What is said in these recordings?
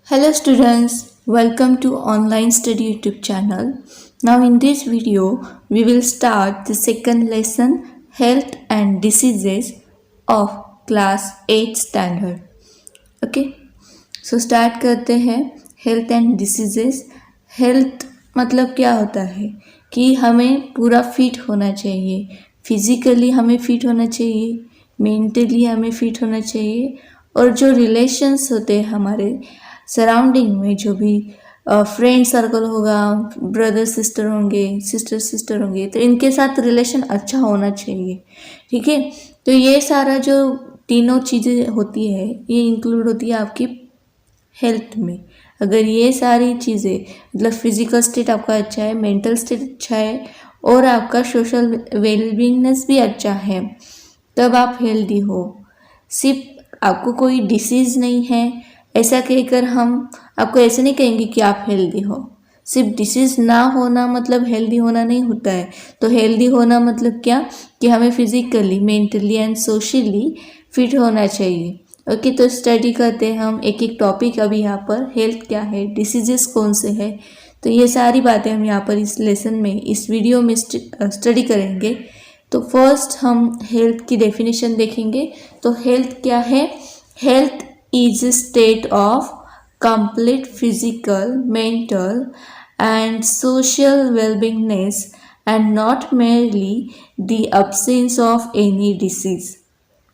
Hello students, welcome to online study YouTube channel. Now in this video, we will start the second lesson Health and Diseases of class 8 standard. Okay, so start करते हैं Health and Diseases. Health मतलब क्या होता है कि हमें पूरा fit होना चाहिए, फिजिकली हमें फिट होना चाहिए, मेंटली हमें फिट होना चाहिए और जो रिलेशंस होते हैं हमारे सराउंडिंग में जो भी फ्रेंड सर्कल होगा, ब्रदर सिस्टर होंगे, सिस्टर सिस्टर होंगे, तो इनके साथ रिलेशन अच्छा होना चाहिए। ठीक है, तो ये सारा जो तीनों चीज़ें होती है ये इंक्लूड होती है आपकी हेल्थ में। अगर ये सारी चीज़ें मतलब फिजिकल स्टेट आपका अच्छा है, मेंटल स्टेट अच्छा है और आपका सोशल वेलबींगनेस भी अच्छा है, तब आप हेल्दी हो। सिर्फ आपको कोई डिसीज़ नहीं है ऐसा कहकर हम आपको ऐसे नहीं कहेंगे कि आप हेल्दी हो। सिर्फ डिसीज़ ना होना मतलब हेल्दी होना नहीं होता है। तो हेल्दी होना मतलब क्या कि हमें physically, mentally and socially fit होना चाहिए। ओके, तो स्टडी करते हैं हम एक एक टॉपिक। अभी यहाँ पर हेल्थ क्या है, डिसीजेस कौन से हैं, तो ये सारी बातें हम यहाँ पर इस लेसन में, इस वीडियो में स्टडी करेंगे। तो फर्स्ट हम हेल्थ की डेफिनेशन देखेंगे। तो हेल्थ क्या है? Health is a state of complete physical, mental and social well-beingness and not merely the absence of any disease.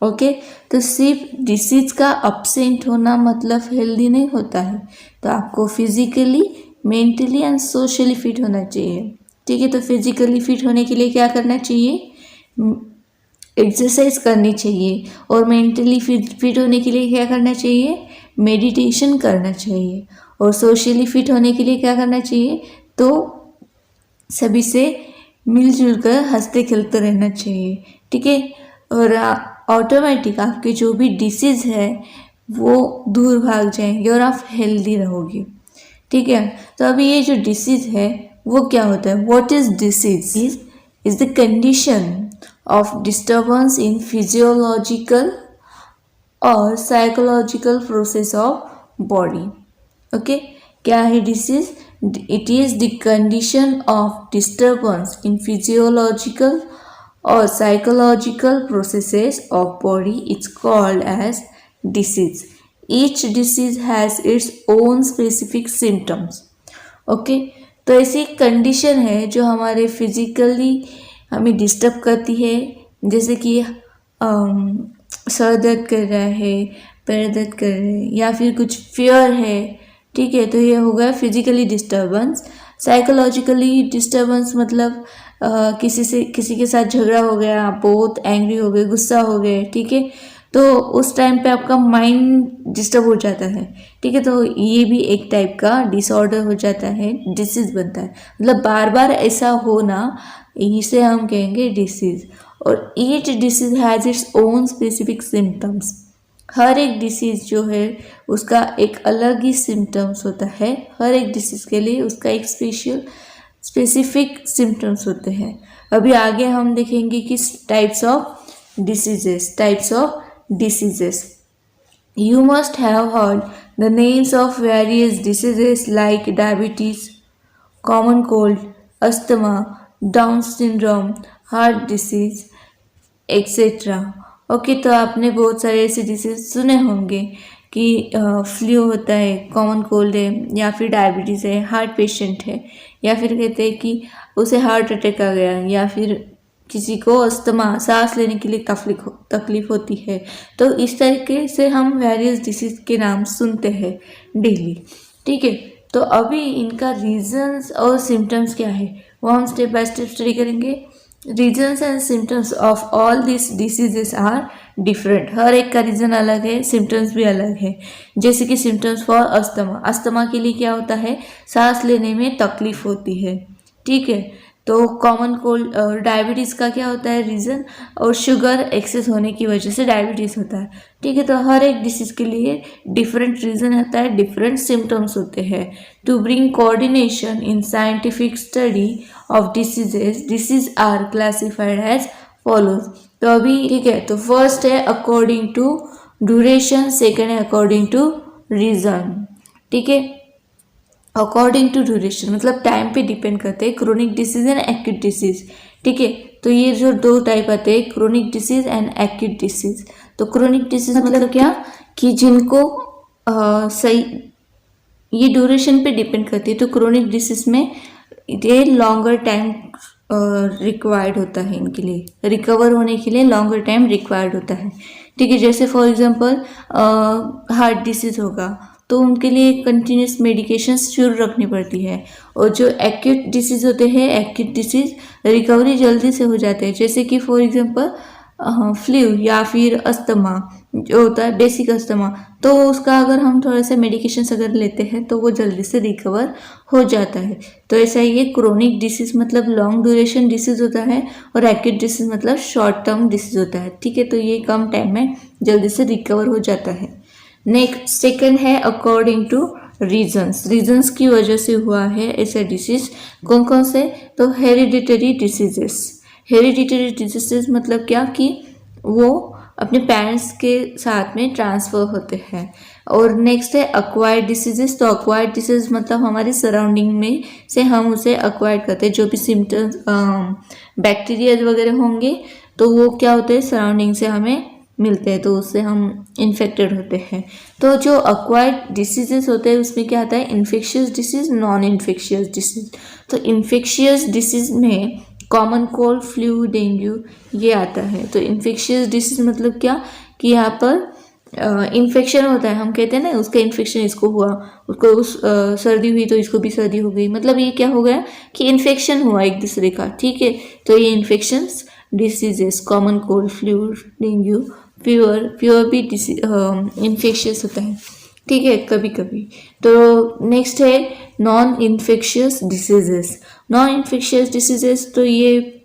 Okay, तो सिर्फ डिसीज का absent होना मतलब हेल्दी नहीं होता है। तो आपको physically, mentally and socially fit होना चाहिए। ठीक है, तो फिजिकली फिट होने के लिए क्या करना चाहिए? एक्सरसाइज करनी चाहिए। और मेंटली फिट होने के लिए क्या करना चाहिए? मेडिटेशन करना चाहिए। और सोशली फिट होने के लिए क्या करना चाहिए? तो सभी से मिलजुल कर हंसते खेलते रहना चाहिए। ठीक है, और ऑटोमेटिक आपके जो भी डिसीज़ है वो दूर भाग जाएंगे और आप हेल्दी रहोगे। ठीक है, तो अभी ये जो डिसीज़ है वो क्या होता है? What is disease? Is the condition of disturbance in physiological or psychological process of body. Okay, क्या है disease? It is the condition of disturbance in physiological or psychological processes of body. It's called as disease. Each disease has its own specific symptoms. Okay, तो ऐसी condition है जो हमारे physically हमें disturb करती है, जैसे कि सर दर्द कर रहा है, पैर दर्द कर रहे हैं, या फिर कुछ फियर है। ठीक है, तो ये हो गया फिजिकली डिस्टर्बेंस। साइकोलॉजिकली डिस्टर्बेंस मतलब किसी के साथ झगड़ा हो गया, आप बहुत एंग्री हो गए, गुस्सा हो गए। ठीक है, तो उस टाइम पे आपका माइंड डिस्टर्ब हो जाता है। ठीक है, तो ये भी एक टाइप का डिसऑर्डर हो जाता है, डिसीज बनता है। मतलब बार बार ऐसा होना, इसे हम कहेंगे डिसीज। और each disease has its own specific symptoms. हर एक डिसीज जो है उसका एक अलग ही सिम्टम्स होता है। हर एक डिसीज के लिए उसका एक स्पेसिफिक सिम्टम्स होते हैं। अभी आगे हम देखेंगे कि types of diseases. You must have heard the names of various diseases like diabetes, common cold, asthma, Down syndrome, heart disease etcetera. Okay, तो आपने बहुत सारे ऐसे डिसीज सुने होंगे कि फ्लू होता है, कॉमन कोल्ड है, या फिर डायबिटीज़ है, हार्ट पेशेंट है, या फिर कहते हैं कि उसे हार्ट अटैक आ गया, या फिर किसी को अस्थमा, सांस लेने के लिए तकलीफ होती है। तो इस तरीके से हम वेरियस डिसीज के नाम सुनते हैं डेली। ठीक है, तो अभी इनका रीजंस और सिम्टम्स क्या है वो हम स्टेप बाय स्टेप स्टडी करेंगे। Reasons and symptoms of all this diseases are different. हर एक का रीज़न अलग है, सिम्टम्स भी अलग है। जैसे कि सिम्टम्स फॉर अस्थमा के लिए क्या होता है? सांस लेने में तकलीफ होती है। ठीक है, तो कॉमन कोल्ड, डायबिटीज़ का क्या होता है रीज़न? और शुगर एक्सेस होने की वजह से डायबिटीज़ होता है। ठीक है, तो हर एक डिसीज़ के लिए डिफरेंट रीज़न होता है, डिफरेंट सिम्टम्स होते हैं। To bring coordination in scientific study of disease are classified as follows. तो अभी ठीक है, तो फर्स्ट है अकॉर्डिंग टू ड्यूरेशन, सेकेंड है अकॉर्डिंग टू रीज़न। ठीक है। अकॉर्डिंग टू ड्यूरेशन मतलब टाइम पे डिपेंड करते हैं, chronic disease and acute disease. ठीक है, तो ये जो दो टाइप आते हैं, chronic disease and acute disease. तो क्रोनिक डिसीज मतलब क्या कि जिनको सही ये ड्यूरेशन पे डिपेंड करती है। तो क्रोनिक डिसीज में ये लॉन्गर टाइम रिक्वायर्ड होता है, इनके लिए रिकवर होने के लिए लॉन्गर टाइम रिक्वायर्ड होता है। ठीक है, जैसे फॉर एग्जांपल हार्ट डिसीज होगा तो उनके लिए कंटिन्यूस मेडिकेशंस शुरू रखनी पड़ती है। और जो एक्यूट डिसीज होते हैं, एक्यूट डिसीज रिकवरी जल्दी से हो जाते हैं, जैसे कि फॉर एग्जांपल फ्लू या फिर अस्थमा जो होता है, बेसिक अस्थमा, तो उसका अगर हम थोड़ा सा मेडिकेशन अगर लेते हैं तो वो जल्दी से रिकवर हो जाता है। तो ऐसा ये क्रोनिक डिसीज मतलब लॉन्ग ड्यूरेशन डिसीज होता है और एक्यूट डिसीज मतलब शॉर्ट टर्म डिसीज होता है। ठीक है, तो ये कम टाइम में जल्दी से रिकवर हो जाता है। नेक्स्ट सेकंड है अकॉर्डिंग टू रीजन्स की वजह से हुआ है ऐसा डिसीज। कौन कौन से? तो हेरिडिटरी डिसीजेस। हेरिडिटरी डिजीजेस मतलब क्या कि वो अपने पेरेंट्स के साथ में ट्रांसफ़र होते हैं। और नेक्स्ट है अक्वायर्ड डिसीजेस। तो अक्वायर्ड डिसीज मतलब हमारी सराउंडिंग में से हम उसे अक्वायर्ड करते हैं, जो भी सिम्टम्स बैक्टीरिया वगैरह होंगे तो वो क्या होते हैं, सराउंडिंग से हमें मिलते हैं, तो उससे हम इन्फेक्टेड होते हैं। तो जो अक्वायर्ड डिसीजेस होते हैं उसमें क्या आता है, infectious disease, non infectious disease. तो इन्फेक्शियस डिसीज में कॉमन कोल्ड, फ्लू, डेंगू ये आता है। तो इन्फेक्शियस डिसीज मतलब क्या कि यहाँ पर इन्फेक्शन होता है, हम कहते हैं ना उसका इन्फेक्शन इसको हुआ, उसको सर्दी हुई तो इसको भी सर्दी हो गई, मतलब ये क्या हो गया कि इन्फेक्शन हुआ एक दूसरे का। ठीक है, तो ये infections diseases, common cold, flu, dengue, fever भी इन्फेक्शियस होता है। ठीक है, कभी कभी। तो नेक्स्ट है non infectious diseases. Non infectious diseases तो ये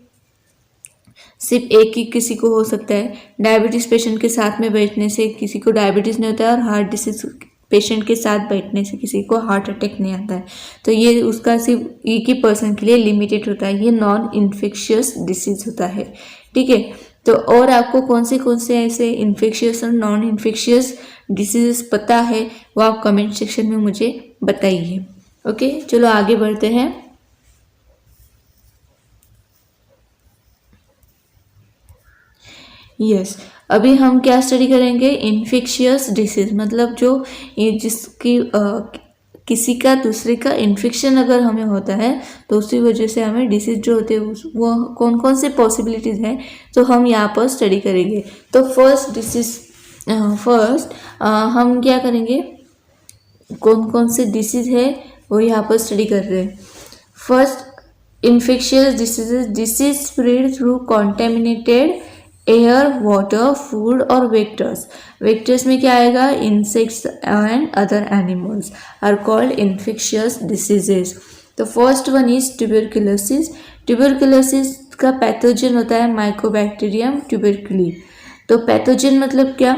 सिर्फ एक ही किसी को हो सकता है। डायबिटीज़ पेशेंट के साथ में बैठने से किसी को डायबिटीज़ नहीं होता है, और हार्ट डिसीज पेशेंट के साथ बैठने से किसी को हार्ट अटैक नहीं आता है। तो ये उसका सिर्फ एक ही पर्सन के लिए लिमिटेड होता है, ये नॉन इन्फेक्शियस डिसीज होता है। ठीक है, तो और आपको कौन से ऐसे इन्फेक्शियस और नॉन इन्फेक्शियस डिसीजेस पता है वो आप कमेंट सेक्शन में मुझे बताइए। ओके, चलो आगे बढ़ते हैं। यस, अभी हम क्या स्टडी करेंगे, इन्फेक्शियस डिसीज मतलब जो ये जिसकी किसी का दूसरे का इन्फेक्शन अगर हमें होता है तो उसी वजह से हमें डिसीज जो होते हैं वो कौन कौन से पॉसिबिलिटीज़ हैं तो हम यहाँ पर स्टडी करेंगे। तो फर्स्ट हम क्या करेंगे, कौन कौन से डिसीज है वो यहाँ पर स्टडी कर रहे हैं। First infectious diseases, disease spread through contaminated air, water, food और वेक्टर्स। वेक्टर्स में क्या आएगा, insects and other animals are called infectious diseases. तो first one is tuberculosis. Tuberculosis का पैथोजन होता है माइकोबैक्टीरियम ट्यूबरकुली। तो पैथोजन मतलब क्या,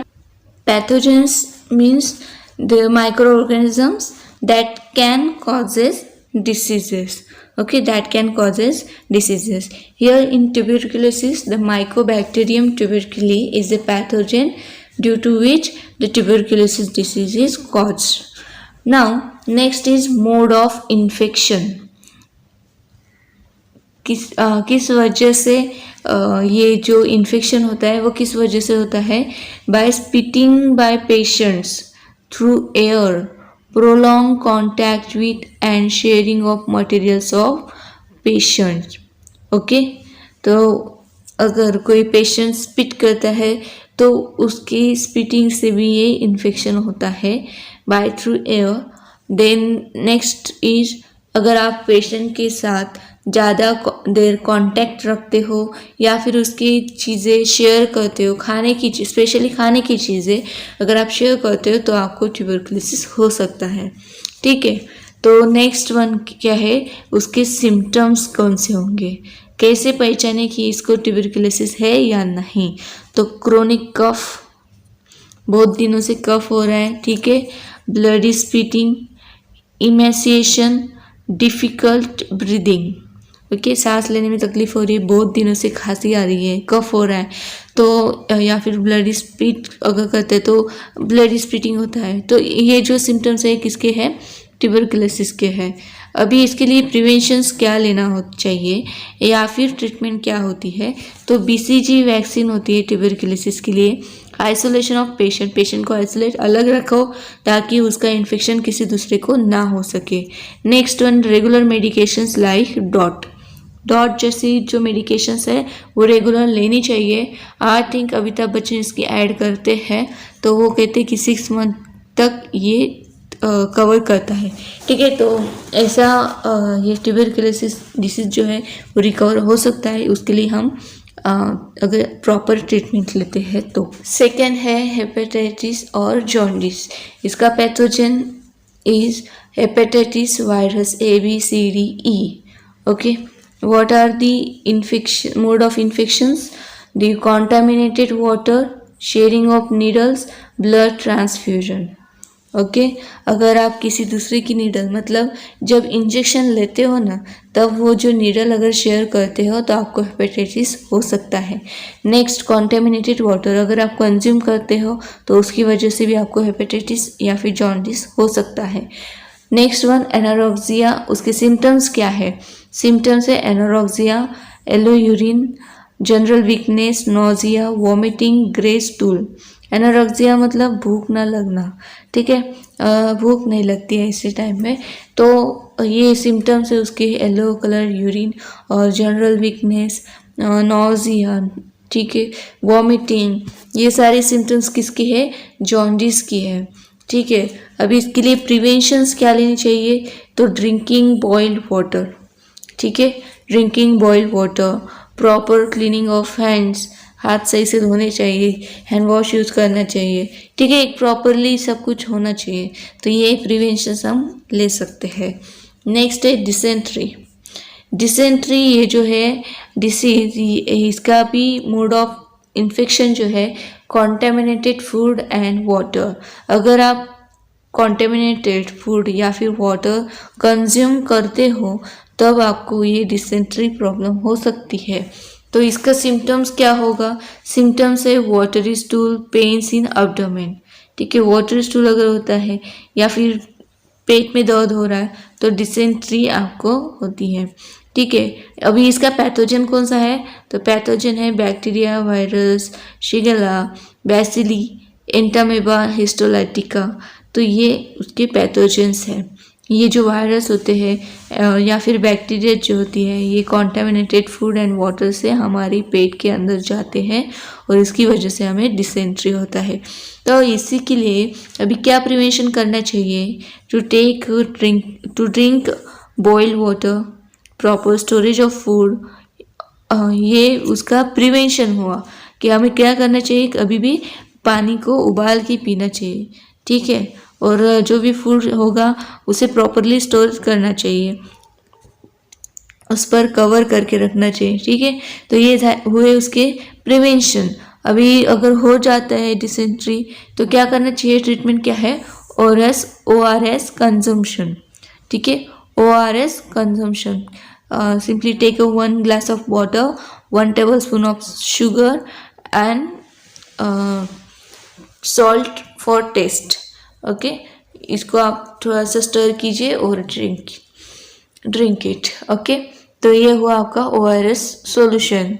pathogens means the microorganisms that can causes diseases. Okay, that can causes diseases. Here in tuberculosis, the Mycobacterium tuberculei is a pathogen due to which the tuberculosis disease is caused. Now, next is mode of infection. किस वजह से ये जो infection होता है वो किस वजह से होता है, by spitting by patients through air, prolonged contact with and sharing of materials of patients. Okay, तो अगर कोई पेशेंट स्पिट करता है तो उसकी स्पिटिंग से भी ये इन्फेक्शन होता है by through air. Then next is अगर आप पेशेंट के साथ ज़्यादा देर कांटेक्ट रखते हो या फिर उसकी चीज़ें शेयर करते हो, खाने की चीज़, स्पेशली खाने की चीज़ें अगर आप शेयर करते हो तो आपको ट्यूबरकुलोसिस हो सकता है। ठीक है, तो नेक्स्ट वन क्या है, उसके सिम्टम्स कौन से होंगे, कैसे पहचाने कि इसको ट्यूबरकुलोसिस है या नहीं। तो क्रोनिक कफ, बहुत दिनों से कफ हो रहा है। ठीक है, bloody spitting, emaciation, difficult breathing. Okay, सांस लेने में तकलीफ हो रही है, बहुत दिनों से खांसी आ रही है, कफ हो रहा है, तो या फिर ब्लड स्प्लिट अगर करते हैं तो ब्लड स्प्लिटिंग होता है, तो ये जो सिम्टम्स है किसके हैं, ट्यूबरकुलोसिस के हैं। अभी इसके लिए प्रिवेंशंस क्या लेना हो चाहिए या फिर ट्रीटमेंट क्या होती है, तो BCG वैक्सीन होती है ट्यूबरकुलोसिस के लिए। आइसोलेशन ऑफ पेशेंट को आइसोलेट अलग रखो ताकि उसका इन्फेक्शन किसी दूसरे को ना हो सके। Next one, regular medications like dot जैसी जो मेडिकेशंस है वो रेगुलर लेनी चाहिए। आई थिंक अमिताभ बच्चन इसकी ऐड करते हैं, तो वो कहते हैं कि 6 मंथ तक ये कवर करता है, ठीक है। तो ऐसा ये ट्यूबरकुलोसिस डिसीज जो है वो रिकवर हो सकता है, उसके लिए हम अगर प्रॉपर ट्रीटमेंट लेते हैं तो। सेकेंड है हेपेटाइटिस और जॉन्डिस। इसका pathogen is hepatitis virus ABCDE। Okay, what are the infection mode of infections? The contaminated water, sharing of needles, blood transfusion. Okay, अगर आप किसी दूसरे की नीडल मतलब जब इंजेक्शन लेते हो ना, तब वो जो नीडल अगर शेयर करते हो तो आपको हेपेटाइटिस हो सकता है। नेक्स्ट, कॉन्टेमिनेटेड वाटर, अगर आप कंज्यूम करते हो तो उसकी वजह से भी आपको हेपेटाइटिस या फिर जॉन्डिस हो सकता है। Next one, anorexia. उसके सिम्टम्स क्या है? सिम्टम्स है anorexia, yellow urine, general weakness, nausea, vomiting, grey stool. Anorexia मतलब भूख ना लगना, ठीक है, भूख नहीं लगती है इसी टाइम में, तो ये सिम्टम्स है उसके, येलो कलर यूरिन और जनरल वीकनेस, नोजिया, ठीक है, वॉमिटिंग, ये सारे सिम्टम्स किसकी है? जॉन्डिस की है, ठीक है। अभी इसके लिए प्रिवेंशंस क्या लेनी चाहिए? तो ड्रिंकिंग बॉइल्ड वाटर, ठीक है, drinking boiled water, proper cleaning of hands, हाथ सही से धोने चाहिए, हैंड वॉश यूज़ करना चाहिए, ठीक है, एक प्रॉपरली सब कुछ होना चाहिए, तो ये प्रिवेंशंस हम ले सकते हैं। नेक्स्ट है डिसेंट्री। डिसेंट्री ये जो है डिसीज, इसका भी मोड ऑफ इन्फेक्शन जो है कॉन्टेमिनेटेड फूड एंड वाटर। अगर आप कॉन्टेमिनेटेड फूड या फिर वाटर कंज्यूम करते हो तब आपको ये डिसेंट्री प्रॉब्लम हो सकती है। तो इसका सिम्टम्स क्या होगा? सिम्टम्स है watery stool, pains in abdomen, ठीक है, वाटरी स्टूल अगर होता है या फिर पेट में दर्द हो रहा है तो डिसेंट्री आपको होती है, ठीक है। अभी इसका पैथोजन कौन सा है? तो पैथोजन है bacteria, virus, shigella, bacilli, entamoeba, histolytica, तो ये उसके पैथोजेंस हैं। ये जो वायरस होते हैं या फिर बैक्टीरिया जो होती है, ये कॉन्टामिनेटेड फूड एंड वाटर से हमारी पेट के अंदर जाते हैं और इसकी वजह से हमें डिसेंट्री होता है। तो इसी के लिए अभी क्या प्रिवेंशन करना चाहिए? To drink boiled water, proper storage of food, ये उसका प्रिवेंशन हुआ कि हमें क्या करना चाहिए, कभी भी पानी को उबाल के पीना चाहिए, ठीक है, और जो भी फूड होगा उसे प्रॉपरली स्टोर करना चाहिए, उस पर कवर करके रखना चाहिए, ठीक है। तो ये हुए उसके प्रिवेंशन। अभी अगर हो जाता है डिसेंट्री तो क्या करना चाहिए? ट्रीटमेंट क्या है? ORS कंजम्पशन, ठीक है, ORS consumption. Simply take 1 glass of water, 1 tablespoon of sugar and salt for taste. Okay, इसको आप थोड़ा सा स्टर कीजिए और ड्रिंक इट। ओके, तो ये हुआ आपका ORS सॉल्यूशन।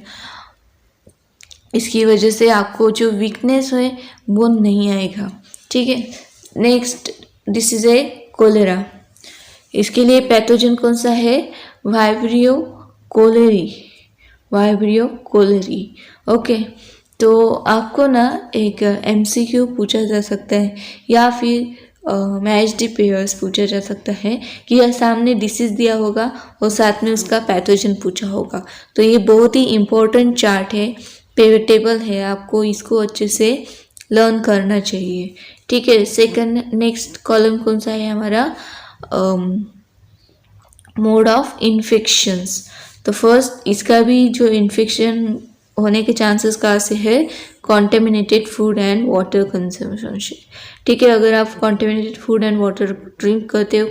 इसकी वजह से आपको जो वीकनेस है वो नहीं आएगा, ठीक है। नेक्स्ट डिसीज है कोलेरा। इसके लिए पैथोजन कौन सा है? Vibrio cholerae. ओके, तो आपको ना एक MCQ पूछा जा सकता है या फिर मैच्ड पेयर्स पूछा जा सकता है कि यह सामने डिसीज दिया होगा और साथ में उसका पैथोजन पूछा होगा। तो ये बहुत ही इम्पोर्टेंट चार्ट है, टेबल है, आपको इसको अच्छे से लर्न करना चाहिए, ठीक है। सेकंड, नेक्स्ट कॉलम कौन सा है हमारा? Mode of infections. तो फर्स्ट, इसका भी जो इन्फेक्शन होने के चांसेस कहाँ से है? Contaminated food and water consumption से, ठीक है। अगर आप contaminated food and water drink करते हो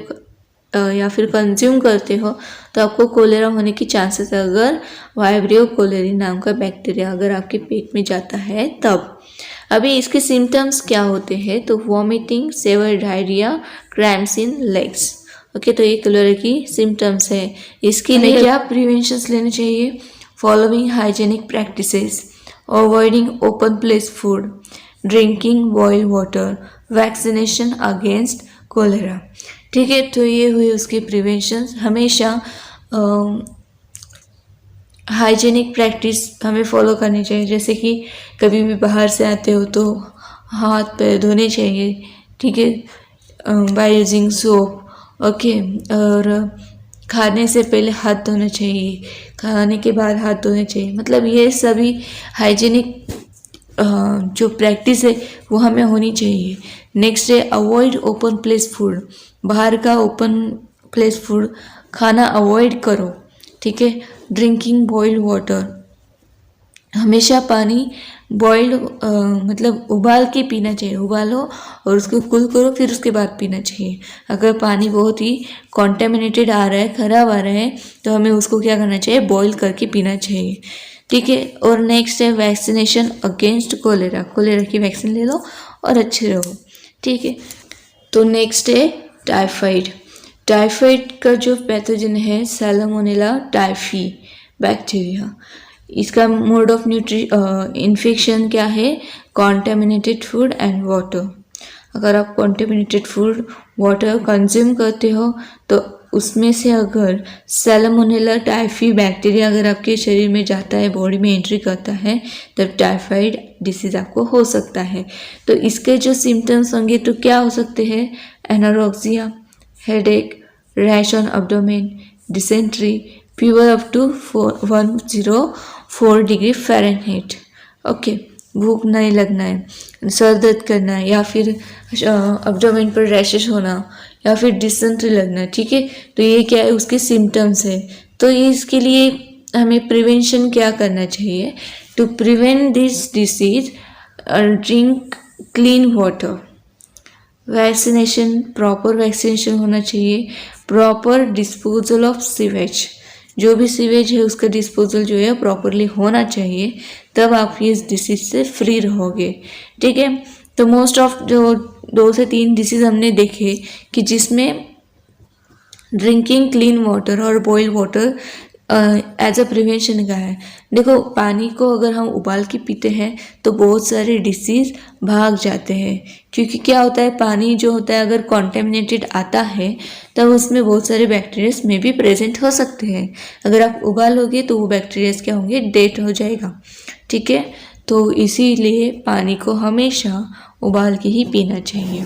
या फिर कंज्यूम करते हो तो आपको कोलेरा होने की चांसेस है, अगर वाइब्रियो कोलेरी नाम का बैक्टीरिया अगर आपके पेट में जाता है तब। अभी इसके सिम्टम्स क्या होते हैं, तो vomiting, severe diarrhoea, cramps in legs. Okay, तो ये कोलेरा की सिम्टम्स है। इसके लिए क्या प्रिवेंशंस लेने चाहिए? Following hygienic practices, avoiding open place food, drinking boiled water, vaccination against cholera. ठीक है, तो ये हुए उसके प्रिवेंशंस। हमेशा हाइजेनिक प्रैक्टिस हमें फॉलो करनी चाहिए, जैसे कि कभी भी बाहर से आते हो तो हाथ पैर धोने चाहिए, ठीक है, बाय यूजिंग सोप। ओके, और खाने से पहले हाथ धोना चाहिए, खाने के बाद हाथ धोने चाहिए। मतलब ये सभी हाइजीनिक जो प्रैक्टिस है वो हमें होनी चाहिए। नेक्स्ट है अवॉइड ओपन प्लेस फूड, बाहर का ओपन प्लेस फूड खाना अवॉइड करो, ठीक है। ड्रिंकिंग बॉइल्ड वाटर, हमेशा पानी बॉइल्ड मतलब उबाल के पीना चाहिए, उबालो और उसको कूल करो फिर उसके बाद पीना चाहिए। अगर पानी बहुत ही कॉन्टेमिनेटेड आ रहा है, ख़राब आ रहा है, तो हमें उसको क्या करना चाहिए, बॉईल करके पीना चाहिए, ठीक है। और नेक्स्ट है वैक्सीनेशन अगेंस्ट कोलेरा, कोलेरा की वैक्सीन ले लो और अच्छे रहो, ठीक है। तो नेक्स्ट है टाइफाइड। टाइफाइड का जो पैथोजन है सैल्मोनेला टाइफी बैक्टीरिया। इसका मोड ऑफ इन्फेक्शन क्या है, कॉन्टेमिनेटेड फूड एंड वाटर। अगर आप कॉन्टेमिनेटेड फूड वाटर कंज्यूम करते हो तो उसमें से अगर सैल्मोनेला टाइफी बैक्टीरिया अगर आपके शरीर में जाता है, बॉडी में एंट्री करता है, तब टाइफाइड डिसीज़ आपको हो सकता है। तो इसके जो सिम्टम्स होंगे तो क्या हो सकते हैं, anorexia, headache, rash on abdomen, dysentery, fever up to 104 degree Fahrenheit. Okay, भूख नहीं लगना है, सर दर्द करना है, या फिर एब्डोमेन पर रैशेस होना, या फिर डिसेंट्री लगना, ठीक है। तो ये क्या है, उसके सिम्टम्स है। तो ये इसके लिए हमें प्रिवेंशन क्या करना चाहिए, to prevent this disease drink clean water, vaccination, proper vaccination होना चाहिए, प्रॉपर डिस्पोजल ऑफ सीवेज, जो भी सीवेज है उसका डिस्पोजल जो है प्रॉपरली होना चाहिए, तब आप इस डिसीज से फ्री रहोगे, ठीक है। तो मोस्ट ऑफ जो 2 से 3 डिसीज हमने देखे कि जिसमें ड्रिंकिंग क्लीन वाटर और boiled water as a prevention का है। देखो, पानी को अगर हम उबाल के पीते हैं तो बहुत सारे डिसीज़ भाग जाते हैं, क्योंकि क्या होता है, पानी जो होता है अगर कॉन्टेमिनेटेड आता है तब उसमें बहुत सारे बैक्टीरियाज में भी प्रेजेंट हो सकते हैं। अगर आप उबालोगे तो वो बैक्टीरियाज क्या होंगे, डेड हो जाएगा, ठीक है। तो इसीलिए पानी को हमेशा उबाल के ही पीना चाहिए।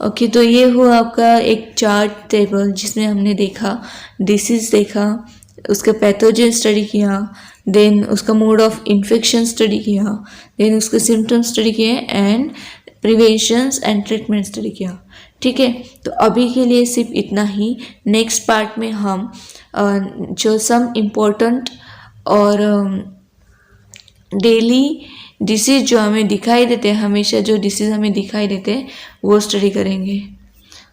ओके, तो ये हुआ आपका एक चार्ट टेबल जिसमें हमने देखा डिसीज़, देखा उसका पैथोजन स्टडी किया, देन उसका मोड ऑफ इन्फेक्शन स्टडी किया, देन उसके सिम्टम्स स्टडी किए and preventions and treatment study किया, ठीक है। तो अभी के लिए सिर्फ इतना ही। नेक्स्ट पार्ट में हम जो सम इम्पोर्टेंट और डेली डिसीज़ जो हमें दिखाई देते हैं, हमेशा जो डिसीज़ हमें दिखाई देते हैं वो स्टडी करेंगे,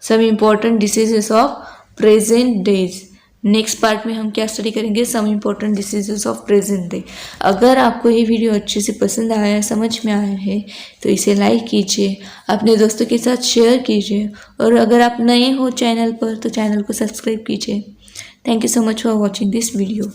some important diseases of present days. Next part में हम क्या स्टडी करेंगे, some important diseases of present day. अगर आपको ये वीडियो अच्छे से पसंद आया, समझ में आया है, तो इसे लाइक कीजिए, अपने दोस्तों के साथ शेयर कीजिए, और अगर आप नए हो चैनल पर तो चैनल को सब्सक्राइब कीजिए। Thank you so much for watching this video.